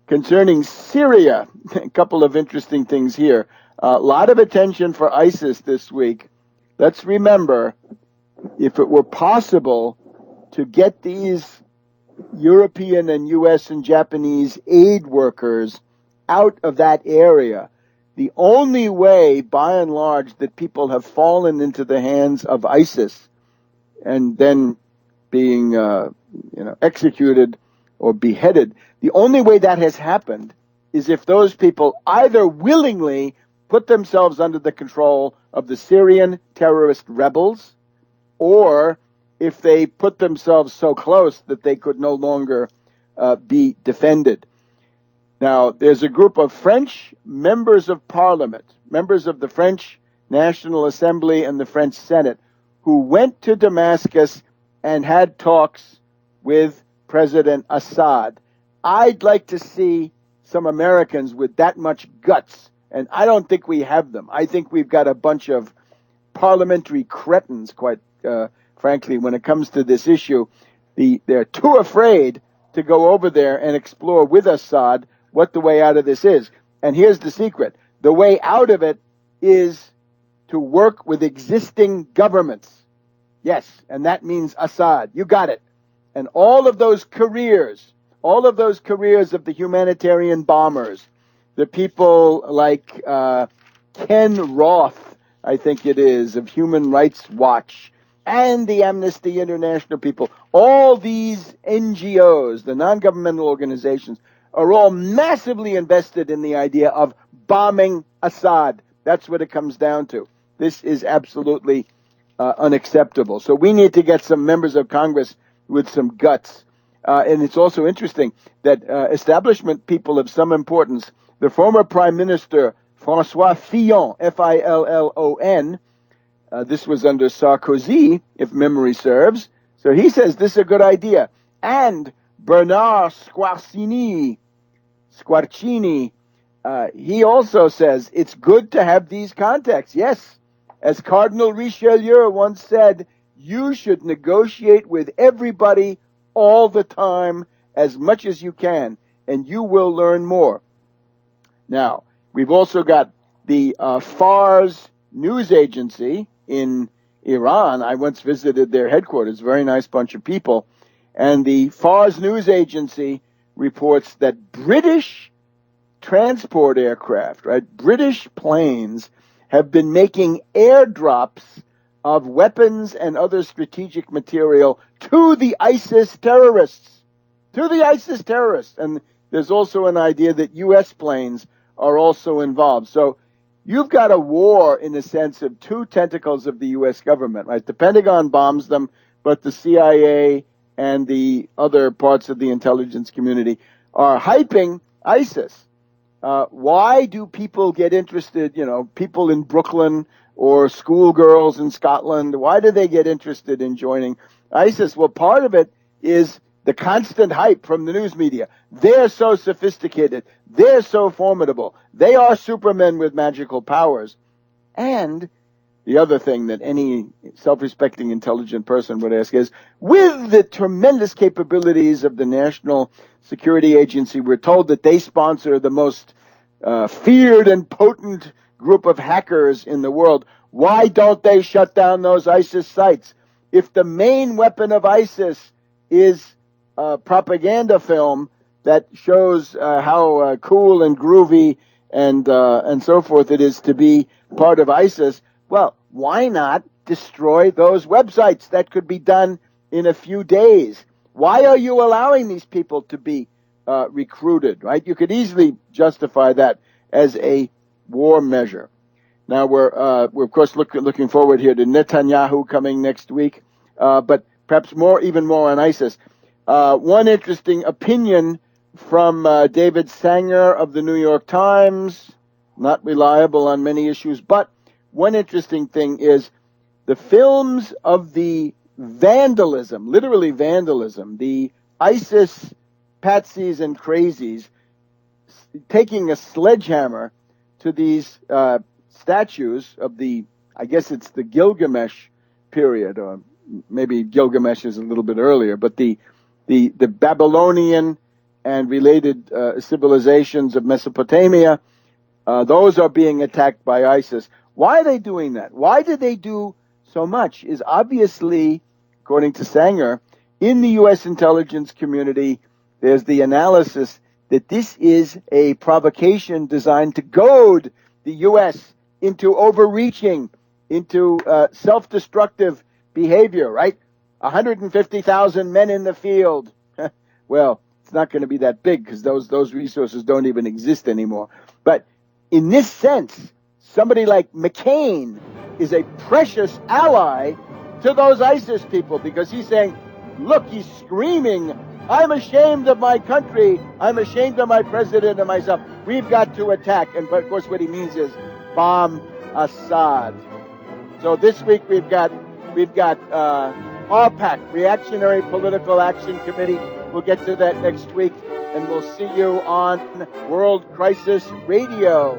concerning Syria, a couple of interesting things here. A lot of attention for ISIS this week. Let's remember, if it were possible to get these European and U.S. and Japanese aid workers out of that area, the only way, by and large, that people have fallen into the hands of ISIS and then being executed or beheaded, the only way that has happened is if those people either willingly put themselves under the control of the Syrian terrorist rebels, or if they put themselves so close that they could no longer be defended. Now, there's a group of French members of parliament, members of the French National Assembly and the French Senate, who went to Damascus and had talks with President Assad. I'd like to see some Americans with that much guts, and I don't think we have them. I think we've got a bunch of parliamentary cretins, quite frankly, when it comes to this issue. They're too afraid to go over there and explore with Assad what the way out of this is. And here's the secret. The way out of it is to work with existing governments. Yes, and that means Assad. You got it. And all of those careers of the humanitarian bombers, the people like Ken Roth, I think it is, of Human Rights Watch, and the Amnesty International people, all these NGOs, the non-governmental organizations, are all massively invested in the idea of bombing Assad. That's what it comes down to. This is absolutely unacceptable. So we need to get some members of Congress with some guts. And it's also interesting that establishment people of some importance, the former Prime Minister François Fillon, Fillon, this was under Sarkozy, if memory serves. So he says this is a good idea. And Bernard Squarcini, he also says it's good to have these contacts. Yes, as Cardinal Richelieu once said, you should negotiate with everybody all the time as much as you can, and you will learn more. Now, we've also got the Fars news agency in Iran. I once visited their headquarters, very nice bunch of people. And the Fars news agency reports that British transport aircraft, British planes have been making airdrops of weapons and other strategic material to the ISIS terrorists. And there's also an idea that U.S. planes are also involved. So you've got a war, in a sense, of two tentacles of the U.S. government, right? The Pentagon bombs them, but the CIA and the other parts of the intelligence community are hyping ISIS. Why do people get interested, people in Brooklyn or schoolgirls in Scotland, why do they get interested in joining ISIS? Well, part of it is the constant hype from the news media. They're so sophisticated. They're so formidable. They are supermen with magical powers. And the other thing that any self-respecting, intelligent person would ask is, with the tremendous capabilities of the National Security Agency, we're told that they sponsor the most feared and potent group of hackers in the world. Why don't they shut down those ISIS sites? If the main weapon of ISIS is propaganda film that shows how cool and groovy and so forth it is to be part of ISIS, well, why not destroy those websites? That could be done in a few days. Why are you allowing these people to be recruited, right? You could easily justify that as a war measure. Now, we're of course looking forward here to Netanyahu coming next week, but perhaps even more on ISIS. One interesting opinion from David Sanger of the New York Times, not reliable on many issues, but one interesting thing is the films of the vandalism, literally vandalism, the ISIS patsies and crazies taking a sledgehammer to these statues of I guess it's the Gilgamesh period, or maybe Gilgamesh is a little bit earlier, but the Babylonian and related civilizations of Mesopotamia. Those are being attacked by ISIS. Why are they doing that? Why did they do so much? Is obviously, according to Sanger, in the U.S. intelligence community, there's the analysis that this is a provocation designed to goad the U.S. into overreaching, into self-destructive behavior, right? 150,000 men in the field. Well, it's not going to be that big because those resources don't even exist anymore. But in this sense, somebody like McCain is a precious ally to those ISIS people because he's saying, look, he's screaming, I'm ashamed of my country. I'm ashamed of my president and myself. We've got to attack. And of course, what he means is bomb Assad. So this week we've got RPAC, Reactionary Political Action Committee. We'll get to that next week, and we'll see you on World Crisis Radio.